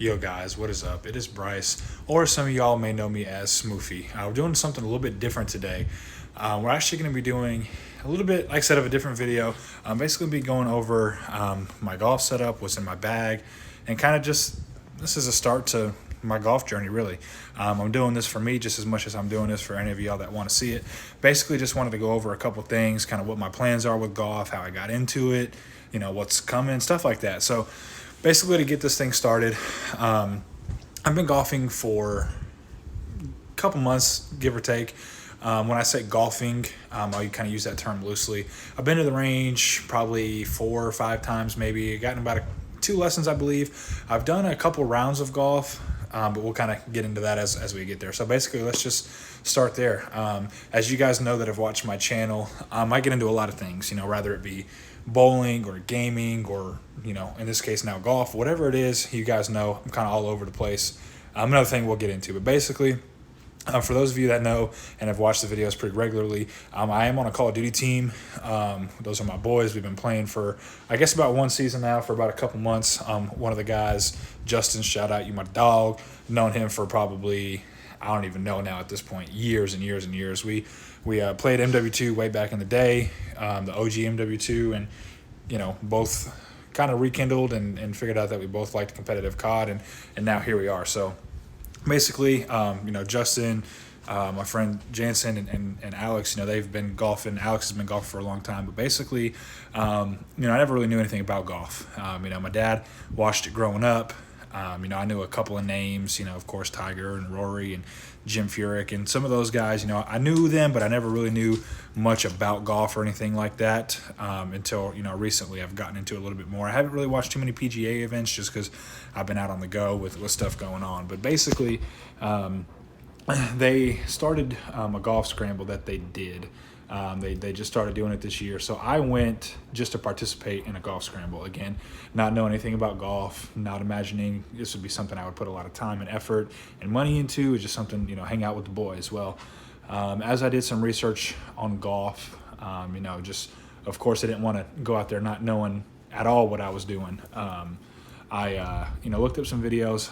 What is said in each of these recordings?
Yo guys, what is up? It is Bryce, or some of y'all may know me as Smoofy. We're doing something a little bit different today. We're actually going to be doing a little bit, like I said, of a different video. Basically be going over my golf setup, what's in my bag, and kind of just, this is a start to my golf journey, really. I'm doing this for me just as much as I'm doing this for any of y'all that want to see it. Basically just wanted to go over a couple things, kind of what my plans are with golf, how I got into it, what's coming, stuff like that. So basically to get this thing started, I've been golfing for a couple months, give or take. When I say golfing, I'll kind of use that term loosely. I've been to the range probably 4 or 5 times, maybe. I've gotten about 2 lessons, I believe. I've done a couple rounds of golf, but we'll kind of get into that as we get there. So basically, let's just start there. As you guys know that have watched my channel, I get into a lot of things, rather it be bowling or gaming or, in this case now golf, whatever it is, you guys know I'm kind of all over the place. Another thing we'll get into, but basically, for those of you that know and have watched the videos pretty regularly, I am on a Call of Duty team. Those are my boys. We've been playing for, I guess, about 1 season now, for about a couple months. One of the guys, Justin, shout out, you my dog. Known him for probably, I don't even know now at this point, years and years and years. We played MW2 way back in the day, the OG MW2, and, both kind of rekindled and figured out that we both liked competitive COD, and now here we are. So basically, Justin, my friend Jansen and Alex, they've been golfing. Alex has been golfing for a long time, but basically, I never really knew anything about golf. My dad watched it growing up. I knew a couple of names, of course, Tiger and Rory and Jim Furyk and some of those guys, I knew them, but I never really knew much about golf or anything like that until, recently I've gotten into it a little bit more. I haven't really watched too many PGA events just because I've been out on the go with stuff going on. But basically, they started a golf scramble that they did. They just started doing it this year. So I went just to participate in a golf scramble. Again, not knowing anything about golf, not imagining this would be something I would put a lot of time and effort and money into. It's just something, hang out with the boys. Well, as I did some research on golf, just, of course, I didn't want to go out there not knowing at all what I was doing. I looked up some videos,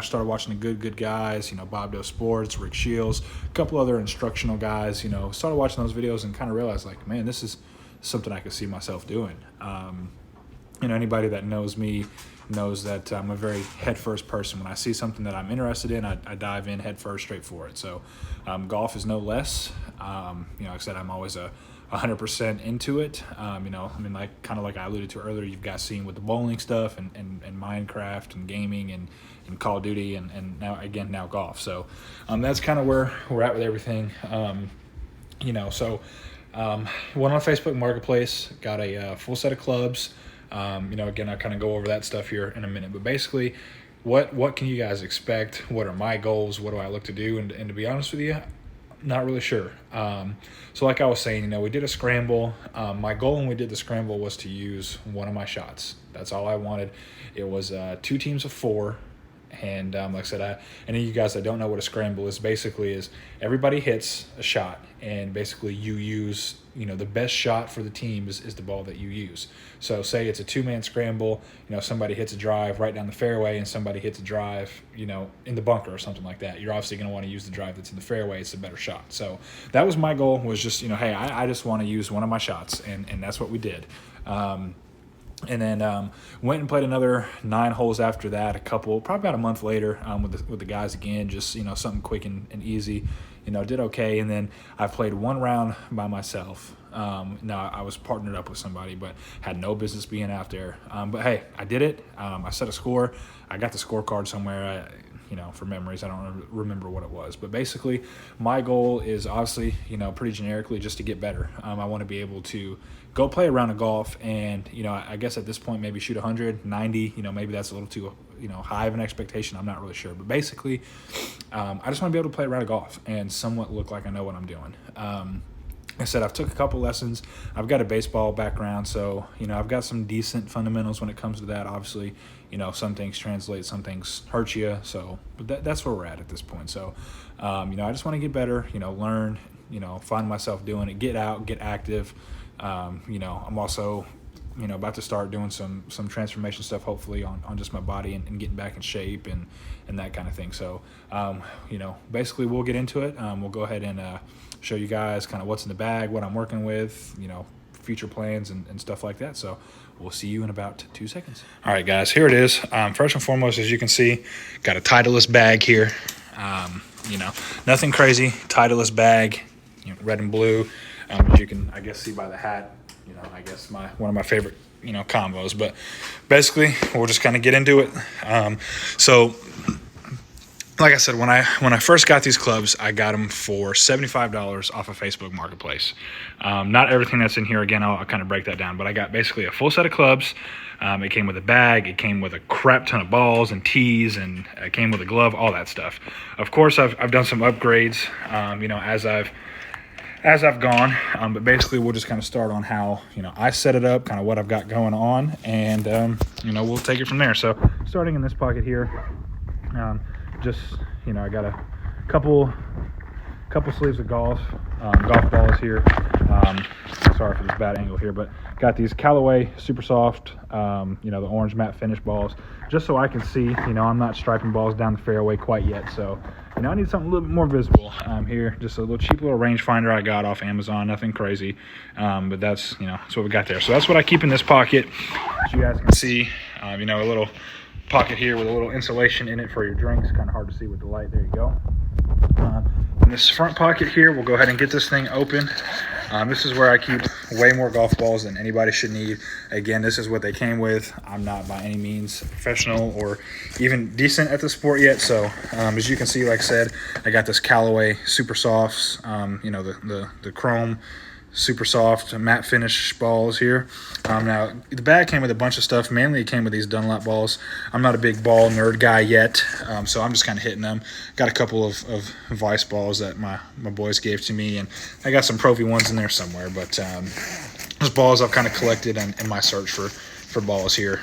started watching the good guys, Bob Doe Sports, Rick Shields, a couple other instructional guys, started watching those videos and kind of realized, like, man, this is something I could see myself doing. Anybody that knows me knows that I'm a very head-first person. When I see something that I'm interested in, I dive in head-first, straight for it. So golf is no less. Like I said, I'm always 100% into it. Like I alluded to earlier, you've got seen with the bowling stuff and Minecraft and gaming and Call of Duty and now golf. So that's kind of where we're at with everything. Went on Facebook Marketplace, got a full set of clubs. Again, I'll kind of go over that stuff here in a minute. But basically, what can you guys expect? What are my goals? What do I look to do? And to be honest with you, not really sure. So like I was saying, we did a scramble. My goal when we did the scramble was to use one of my shots. That's all I wanted. It was 2 teams of 4. And like I said, any of you guys that don't know what a scramble is, basically is everybody hits a shot, and basically you use, the best shot for the team is the ball that you use. So say it's a 2-man scramble, somebody hits a drive right down the fairway and somebody hits a drive, in the bunker or something like that. You're obviously going to want to use the drive that's in the fairway. It's a better shot. So that was my goal, was just, hey, I just want to use one of my shots, and that's what we did. And then went and played another 9 holes after that, probably about a month later, with the guys again, just, something quick and easy, did okay. And then I played 1 round by myself. Now I was partnered up with somebody, but had no business being out there. But hey, I did it. I set a score. I got the scorecard somewhere. For memories, I don't remember what it was. But basically, my goal is obviously, pretty generically just to get better. I want to be able to go play a round of golf and, I guess at this point maybe shoot 100, 90, maybe that's a little too, high of an expectation. I'm not really sure. But basically, I just want to be able to play a round of golf and somewhat look like I know what I'm doing. I said I've took a couple lessons. I've got a baseball background, so I've got some decent fundamentals when it comes to that. Obviously, some things translate, some things hurt you. So, but that's where we're at this point. So, I just want to get better. Learn. Find myself doing it. Get out. Get active. I'm also about to start doing some transformation stuff, hopefully on just my body and getting back in shape and that kind of thing. So, basically we'll get into it. We'll go ahead and show you guys kind of what's in the bag, what I'm working with, future plans and stuff like that. So we'll see you in about 2 seconds. All right, guys, here it is. First and foremost, as you can see, got a Titleist bag here. Nothing crazy, Titleist bag, red and blue. As you can, I guess, see by the hat, I guess one of my favorite, combos. But basically, we'll just kind of get into it. So, like I said, when I first got these clubs, I got them for $75 off of Facebook Marketplace. Not everything that's in here, again, I'll kind of break that down. But I got basically a full set of clubs. It came with a bag. It came with a crap ton of balls and tees, and it came with a glove, all that stuff. Of course, I've done some upgrades, as I've gone, but basically we'll just kind of start on how, I set it up, kind of what I've got going on, and, we'll take it from there. So starting in this pocket here, I got a couple sleeves of golf balls here. Sorry for this bad angle here, but got these Callaway Super Soft, the orange matte finish balls, just so I can see, I'm not striping balls down the fairway quite yet. So, I need something a little bit more visible here. Just a little cheap little rangefinder I got off Amazon, nothing crazy. But that's what we got there. So that's what I keep in this pocket. As you guys can see, a little pocket here with a little insulation in it for your drinks. Kind of hard to see with the light. There you go. In this front pocket here, we'll go ahead and get this thing open. This is where I keep way more golf balls than anybody should need. Again, this is what they came with. I'm not by any means professional or even decent at the sport yet. So as you can see, like I said, I got this Callaway Super Softs, the chrome Super Soft matte finish balls here. Now, the bag came with a bunch of stuff. Mainly it came with these Dunlop balls. I'm not a big ball nerd guy yet, so I'm just kind of hitting them. Got a couple of Vice balls that my boys gave to me, and I got some Pro V1s in there somewhere. But those balls I've kind of collected in my search for balls here.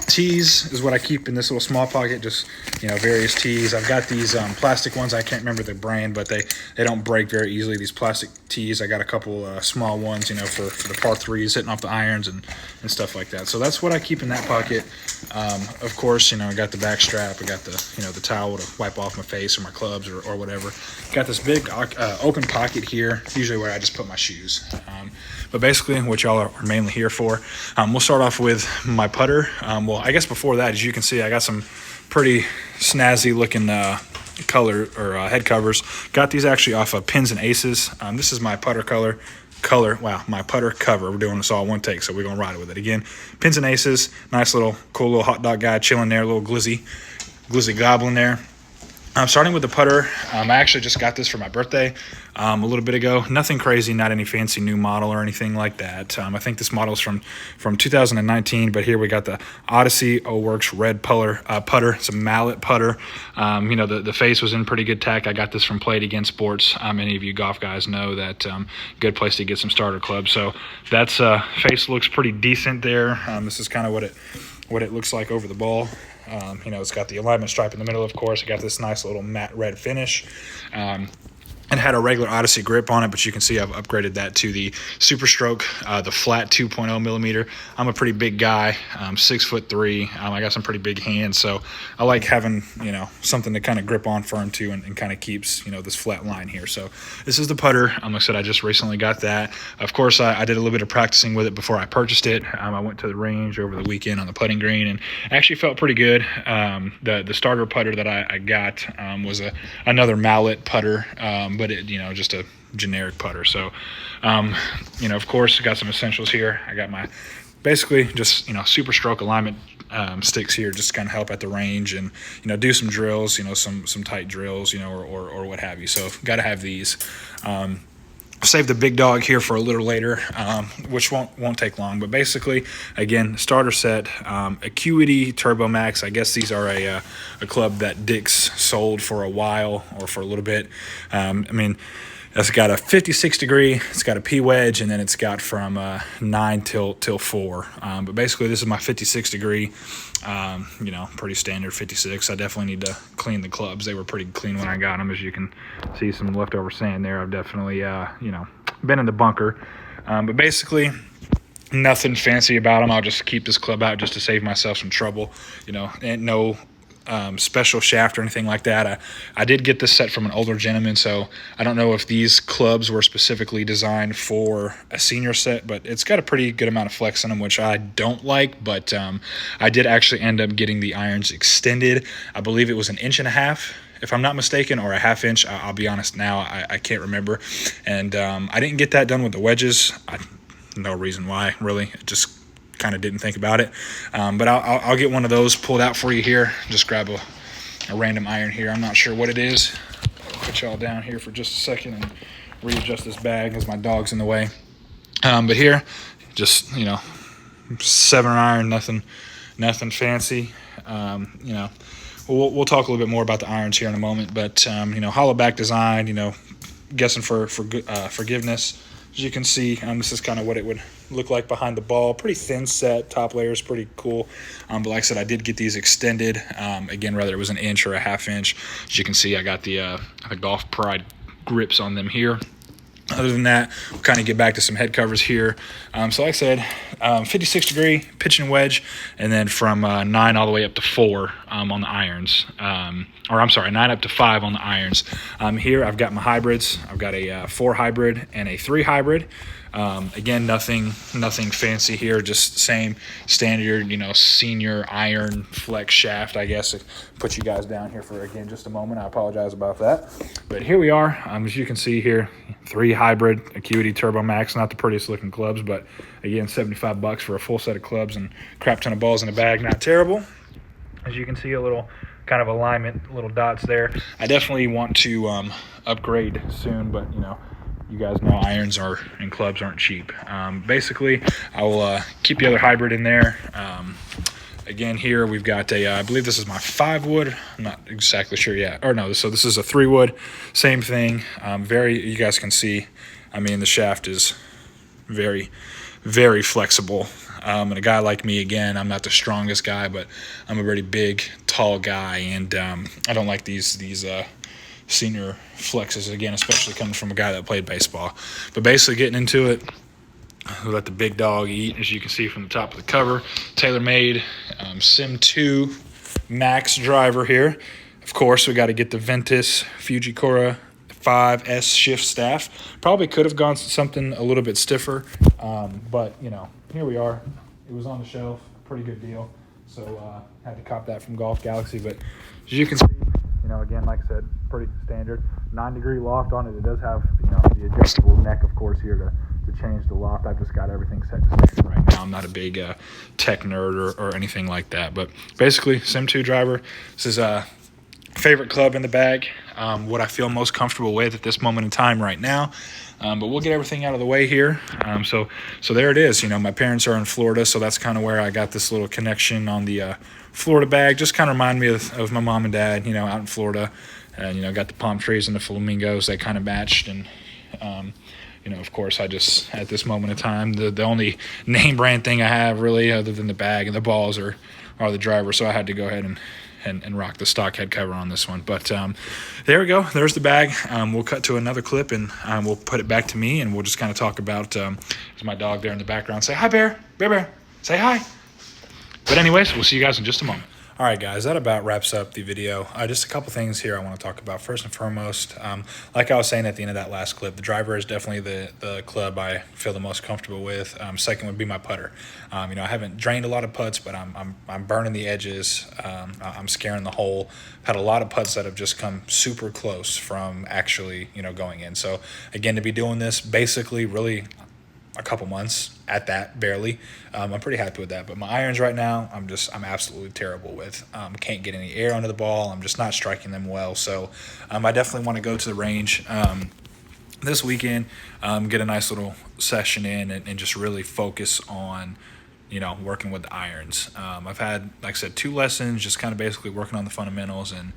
Tees is what I keep in this little small pocket, just various tees. I've got these plastic ones. I can't remember the brand, but they don't break very easily, these plastic tees. I got a couple small ones, for the par threes, hitting off the irons and stuff like that. So that's what I keep in that pocket. Of course, I got the back strap. I got the towel to wipe off my face or my clubs or whatever. Got this big open pocket here, usually where I just put my shoes. But basically, what y'all are mainly here for, we'll start off with my putter. Well, I guess before that, as you can see, I got some pretty snazzy looking color or head covers. Got these actually off of Pins and Aces. This is my putter my putter cover. We're doing this all one take, so we're gonna ride it with it again. Pins and Aces, nice little cool little hot dog guy chilling there, little glizzy goblin there. Starting with the putter, I actually just got this for my birthday a little bit ago. Nothing crazy, not any fancy new model or anything like that. I think this model is from 2019, but here we got the Odyssey O-Works red putter. It's a mallet putter. The face was in pretty good tack. I got this from Played Again Sports. Many of you golf guys know that good place to get some starter clubs. So that's face looks pretty decent there. This is kind of what it looks like over the ball. It's got the alignment stripe in the middle, of course. I got this nice little matte red finish. And had a regular Odyssey grip on it, but you can see I've upgraded that to the Super Stroke, the flat 2.0 millimeter. I'm a pretty big guy, 6'3". I got some pretty big hands, so I like having something to kind of grip on firm to, and kind of keeps this flat line here. So this is the putter. Like I said, I just recently got that. Of course, I did a little bit of practicing with it before I purchased it. I went to the range over the weekend on the putting green, and actually felt pretty good. The starter putter that I got was another mallet putter. But it, just a generic putter. So, of course, got some essentials here. I got my basically just, Super Stroke alignment sticks here, just kind of help at the range and, do some drills, some tight drills, or what have you. So, got to have these. Save the big dog here for a little later, which won't take long. But basically, again, starter set, Acuity Turbo Max. I guess these are a club that Dick's sold for a while or for a little bit. It's got a 56 degree, it's got a P wedge, and then it's got from 9 till 4. But basically, this is my 56 degree. Pretty standard 56. I definitely need to clean the clubs. They were pretty clean when I got them, as you can see some leftover sand there. I've definitely, been in the bunker. But basically, Nothing fancy about them. I'll just keep this club out just to save myself some trouble, and no special shaft or anything like that. I did get this set from an older gentleman, so I don't know if these clubs were specifically designed for a senior set, but it's got a pretty good amount of flex in them, which I don't like, but I did actually end up getting the irons extended. I believe it was 1.5 inches, if I'm not mistaken, or a 1/2 inch. I'll be honest now, I can't remember. And I didn't get that done with the wedges. No reason why, really. Just kind of didn't think about it. But I'll get one of those pulled out for you here. Just grab a random iron here. I'm not sure what it is. I'll put y'all down here for just a second and readjust this bag as my dog's in the way. But here, just, 7-iron, nothing fancy. We'll talk a little bit more about the irons here in a moment. But, hollow back design, guessing for forgiveness. As you can see, this is kind of what it would look like behind the ball. Pretty thin set. Top layer is pretty cool. But like I said, I did get these extended. Again, whether it was 1 inch or a 1/2 inch. As you can see, I got the Golf Pride grips on them here. Other than that, we'll kind of get back to some head covers here. So like I said, 56-degree pitching wedge, and then from 9 all the way up to 4 on the irons. Or I'm sorry, 9 up to 5 on the irons. Here I've got my hybrids. I've got a 4 hybrid and a 3 hybrid. Again, nothing fancy here, just same standard, senior iron flex shaft, I guess. Put you guys down here for, again, just a moment. I apologize about that. But here we are. As you can see here, 3 hybrid Acuity Turbo Max, not the prettiest looking clubs, but again, $75 for a full set of clubs and crap ton of balls in a bag, not terrible. As you can see, a little kind of alignment, little dots there. I definitely want to upgrade soon, but, you guys know irons and clubs aren't cheap. Basically, I will keep the other hybrid in there. Again, here we've got I believe this is my 5 wood. I'm not exactly sure yet. Or no, so this is a 3 wood. Same thing. You guys can see, the shaft is very, very flexible. And a guy like me, again, I'm not the strongest guy, but I'm a very big, tall guy, and I don't like these senior flexes, again, especially coming from a guy that played baseball. But basically getting into it, we'll let the big dog eat, as you can see from the top of the cover. TaylorMade Sim 2 Max driver here. Of course, we got to get the Ventus Fujikura 5S shift staff. Probably could have gone something a little bit stiffer, but, here we are. It was on the shelf, pretty good deal. So had to cop that from Golf Galaxy. But as you can see, again, like I said, pretty standard. 9-degree loft on it. It does have, the adjustable neck, of course, here to change the loft. I've just got everything set to standard right now. I'm not a big tech nerd or anything like that. But basically, Sim 2 driver. This is a favorite club in the bag. What I feel most comfortable with at this moment in time right now. But we'll get everything out of the way here. So there it is. My parents are in Florida, so that's kind of where I got this little connection on the Florida bag. Just kind of remind me of my mom and dad, out in Florida. And, got the palm trees and the flamingos. They kind of matched. And, of course, I just, at this moment in time, the only name brand thing I have really other than the bag and the balls are the driver. So I had to go ahead and rock the stock head cover on this one. But there we go. There's the bag. We'll cut to another clip, and we'll put it back to me, and we'll just kind of talk about there's my dog there in the background. Say hi, Bear. Bear. Say hi. But anyways, we'll see you guys in just a moment. All right, guys, that about wraps up the video. Just a couple things here I want to talk about. First and foremost, like I was saying at the end of that last clip, the driver is definitely the club I feel the most comfortable with. Second would be my putter. I haven't drained a lot of putts, but I'm burning the edges. I'm scaring the hole. Had a lot of putts that have just come super close from actually, going in. So again, to be doing this basically really a couple months at that, barely. I'm pretty happy with that. But my irons right now, I'm absolutely terrible with. Can't get any air under the ball. I'm just not striking them well. So I definitely want to go to the range this weekend, get a nice little session in, and just really focus on, working with the irons. I've had, like I said, 2 lessons, just kind of basically working on the fundamentals and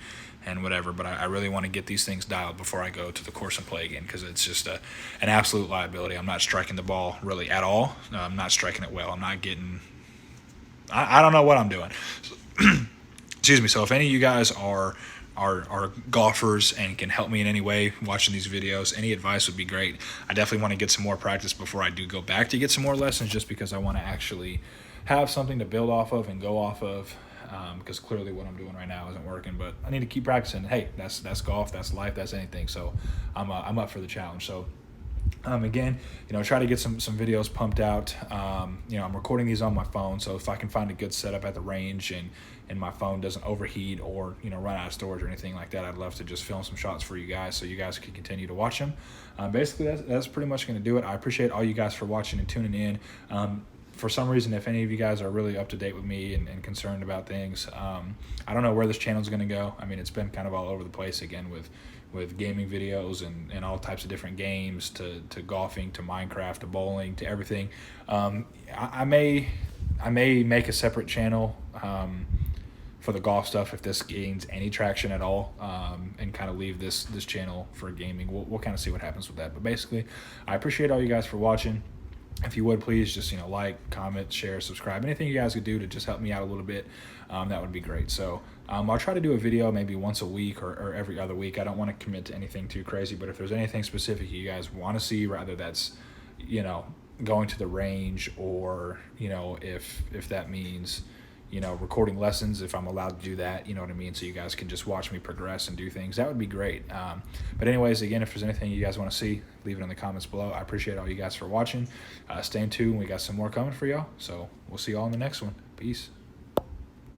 whatever, but I really want to get these things dialed before I go to the course and play again, because it's just an absolute liability. I'm not striking the ball really at all. I'm not striking it well. I'm not getting – I don't know what I'm doing. Excuse me. So if any of you guys are are golfers and can help me in any way watching these videos, any advice would be great. I definitely want to get some more practice before I do go back to get some more lessons, just because I want to actually have something to build off of and go off of. Because clearly what I'm doing right now isn't working, but I need to keep practicing. Hey, that's golf, that's life, that's anything. So I'm up for the challenge. So again, try to get some videos pumped out. I'm recording these on my phone, so if I can find a good setup at the range and my phone doesn't overheat or run out of storage or anything like that, I'd love to just film some shots for you guys so you guys can continue to watch them. Basically, that's pretty much going to do it. I appreciate all you guys for watching and tuning in. For some reason, if any of you guys are really up to date with me and concerned about things, I don't know where this channel is going to go. I mean, it's been kind of all over the place again with gaming videos and all types of different games to golfing, to Minecraft, to bowling, to everything. I may make a separate channel for the golf stuff if this gains any traction at all, and kind of leave this channel for gaming. We'll kind of see what happens with that. But basically, I appreciate all you guys for watching. If you would, please just like, comment, share, subscribe, anything you guys could do to just help me out a little bit, that would be great. So I'll try to do a video maybe once a week or every other week. I don't want to commit to anything too crazy, but if there's anything specific you guys want to see, rather that's going to the range, or if that means recording lessons, if I'm allowed to do that, you know what I mean, so you guys can just watch me progress and do things, that would be great. But anyways, again, if there's anything you guys want to see, leave it in the comments below. I appreciate all you guys for watching. Stay tuned, we got some more coming for y'all, so we'll see y'all in the next one. Peace.